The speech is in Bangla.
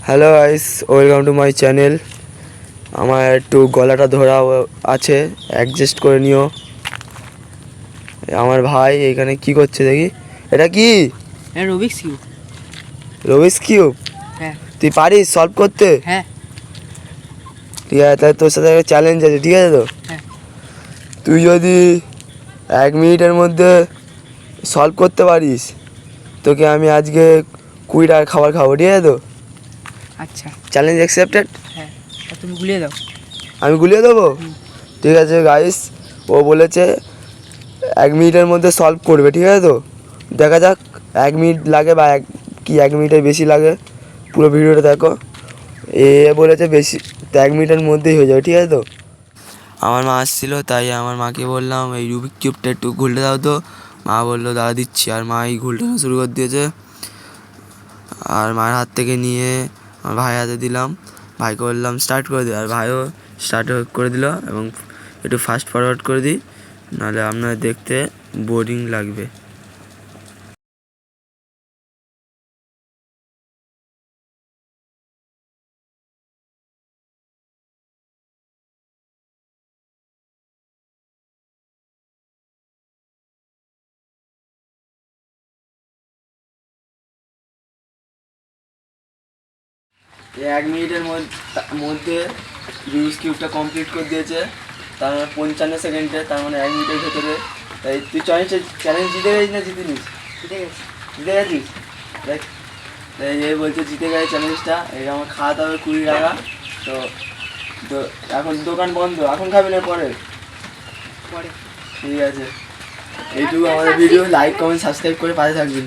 Hello guys, welcome to my channel. আমার একটু গলাটা ধরা আছে, অ্যাডজাস্ট করে নিও। আমার ভাই এখানে কি করছে দেখি। এটা কি? Rubik's cube. Rubik's cube? হ্যাঁ। তুই পারিস সলভ করতে? হ্যাঁ। ঠিক আছে, তাহলে তোর সাথে একটা চ্যালেঞ্জ আছে, ঠিক আছে তো? হ্যাঁ। তুই যদি 1 মিনিটের মধ্যে সলভ করতে পারিস, তোকে আমি আজকে 20 টাকার খাবার খাবো, ঠিক আছে তো? আচ্ছা। Challenge accepted? হ্যাঁ, তুমি গুলিয়ে দাও। আমি গুলিয়ে দেবো? ঠিক আছে গাইস, ও বলেছে 1 মিনিটের মধ্যে সলভ করবে, ঠিক আছে তো? দেখা যাক 1 মিনিট লাগে বা 1 মিনিটের বেশি লাগে। পুরো ভিডিওটা দেখো। এ বলেছে বেশি 1 মিনিটের মধ্যেই হয়ে যাবে, ঠিক আছে তো? আমার মা আসছিলো, তাই আমার মাকে বললাম এই রুবিক কিউবটা একটু ঘুলতে দাও তো। মা বললো দাঁড়া দিচ্ছি, আর মা এই ঘুলটানো শুরু করে দিয়েছে। আর মায়ের হাত থেকে নিয়ে আমার ভাইয়ের হাতে দিলাম, ভাইকে বললাম স্টার্ট করে দিই, আর ভাইও স্টার্ট করে দিল। এবং একটু ফাস্ট ফরওয়ার্ড করে দিই, নাহলে আপনার দেখতে বোরিং লাগবে। এই 1 মিনিটের মধ্যে রুবিক্স কিউবটা কমপ্লিট করে দিয়েছে, তার মানে 55 সেকেন্ডে, তার মানে 1 মিনিটের ভেতরে। তাই তুই চ্যালেঞ্জ জিতে গেছিস না জিতিনিস? জিতে গেছিস দেখ। তাই এ বলছে জিতে গেছে চ্যালেঞ্জটা। এই আমার খাওয়া দাওয়া 20 টাকা। তো তো এখন দোকান বন্ধ, এখন খাবি না পরে? ঠিক আছে, এইটুকু আমাদের ভিডিও। লাইক কমেন্ট সাবস্ক্রাইব করে পাশে থাকবেন।